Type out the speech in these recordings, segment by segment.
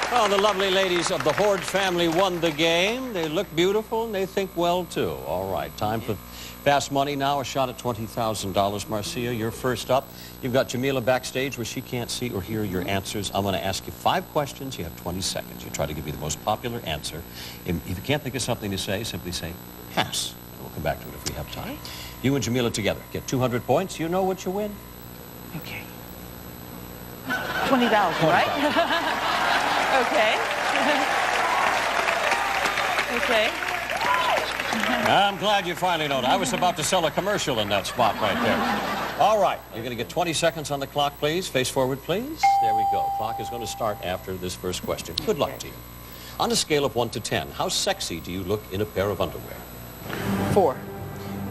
Well, the lovely ladies of the Hoard family won the game. They look beautiful, and they think well, too. All right, time for fast money now. A shot at $20,000. Marcia, you're first up. You've got Jamila backstage where she can't see or hear your answers. I'm going to ask you 5 questions. You have 20 seconds. You try to give me the most popular answer. If you can't think of something to say, simply say pass. And we'll come back to it if we have time. You and Jamila together get 200 points. You know what you win? Okay. $20, right? Okay. Okay. I'm glad you finally know that. I was about to sell a commercial in that spot right there. All right. You're going to get 20 seconds on the clock, please. Face forward, please. There we go. Clock is going to start after this first question. Good luck to you. On a scale of 1 to 10, how sexy do you look in a pair of underwear? 4.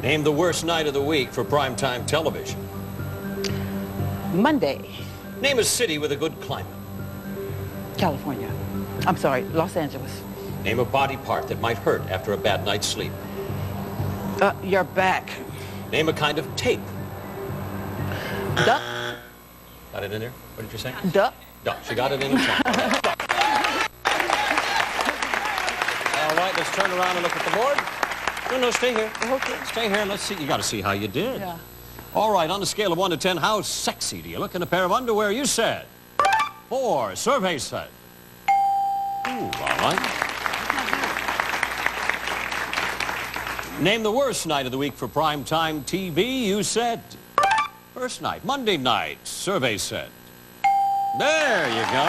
Name the worst night of the week for primetime television. Monday. Name a city with a good climate. California. I'm sorry, Los Angeles. Name a body part that might hurt after a bad night's sleep. Your back. Name a kind of tape. Duck. Got it in there? What did you say? Duck. Duck. She got it in her time. All right, let's turn around and look at the board. No, stay here. Okay. Stay here. Let's see. You got to see how you did. Yeah. All right, on a scale of 1 to 10, how sexy do you look in a pair of underwear? You said 4. Survey said. Ooh, all right. Name the worst night of the week for primetime TV. You said first night, Monday night. Survey said. There you go.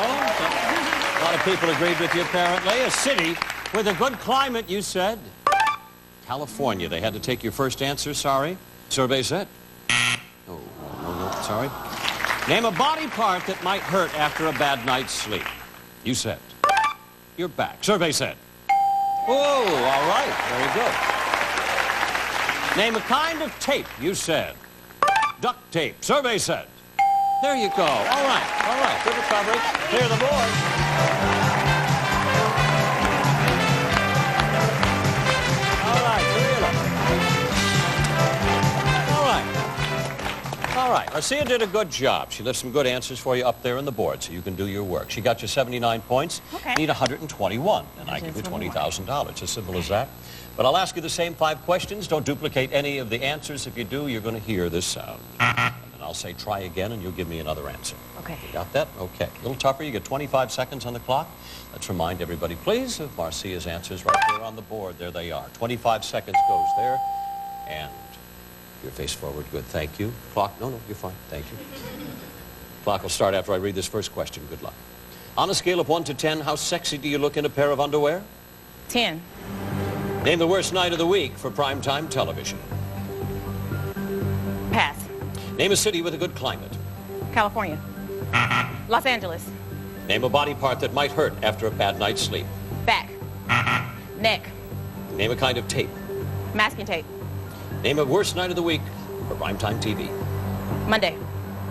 A lot of people agreed with you, apparently. A city with a good climate, you said. California. They had to take your first answer, sorry. Survey said. Oh, no, sorry. Name a body part that might hurt after a bad night's sleep. You said. Your back. Survey said. Oh, all right. Very good. Name a kind of tape. You said. Duct tape. Survey said. There you go. All right. Good recovery. Clear the board. All right, Marcia did a good job. She left some good answers for you up there on the board so you can do your work. She got you 79 points. Okay. Need 121, and I give you $20,000. As simple as that. But I'll ask you the same 5 questions. Don't duplicate any of the answers. If you do, you're going to hear this sound. And then I'll say try again, and you'll give me another answer. Okay. You got that? Okay. A little tougher. You get 25 seconds on the clock. Let's remind everybody, please, of Marcia's answers right there on the board. There they are. 25 seconds goes there, and... your face forward. Good. Thank you. Clock. No, you're fine. Thank you. Clock will start after I read this first question. Good luck. On a scale of 1 to 10, how sexy do you look in a pair of underwear? 10. Name the worst night of the week for primetime television. Pass. Name a city with a good climate. California. Los Angeles. Name a body part that might hurt after a bad night's sleep. Back. Neck. Name a kind of tape. Masking tape. Name a worst night of the week for primetime TV. Monday.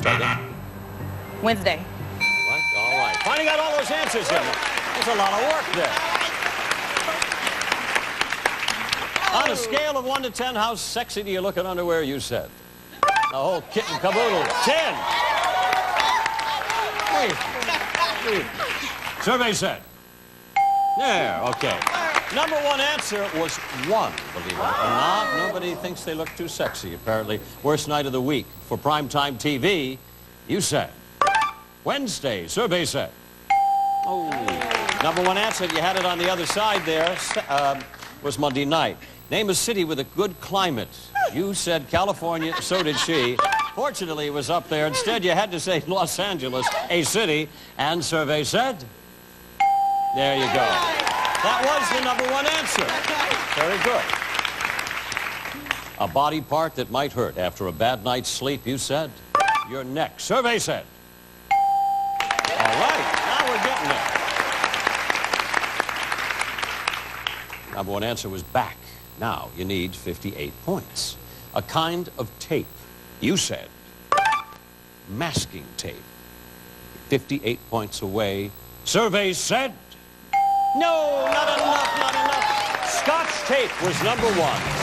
Try again. Wednesday. Right? All right. Finally got all those answers in. There's a lot of work there. On a scale of 1 to 10, how sexy do you look in underwear? You said. The whole kit and caboodle. 10. Wait. Survey said. There, okay. Number 1 answer was 1, believe it or not. Nobody thinks they look too sexy, apparently. Worst night of the week for primetime TV, you said. Wednesday, survey said. Oh. Number 1 answer, you had it on the other side there, was Monday night. Name a city with a good climate. You said California, so did she. Fortunately, it was up there. Instead, you had to say Los Angeles, a city, and survey said. There you go. That was the number 1 answer. Very good. A body part that might hurt after a bad night's sleep, you said. Your neck. Survey said. All right, now we're getting there. Number 1 answer was back. Now you need 58 points. A kind of tape. You said. Masking tape. 58 points away. Survey said. No, not enough. Scotch tape was number 1.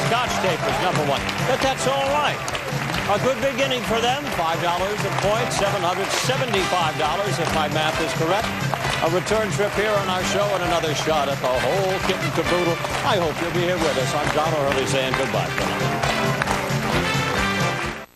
Scotch tape was number 1. But that's all right. A good beginning for them. $5 a point, $775 if my math is correct. A return trip here on our show and another shot at the whole kit and caboodle. I hope you'll be here with us. I'm John O'Hurley saying goodbye for now.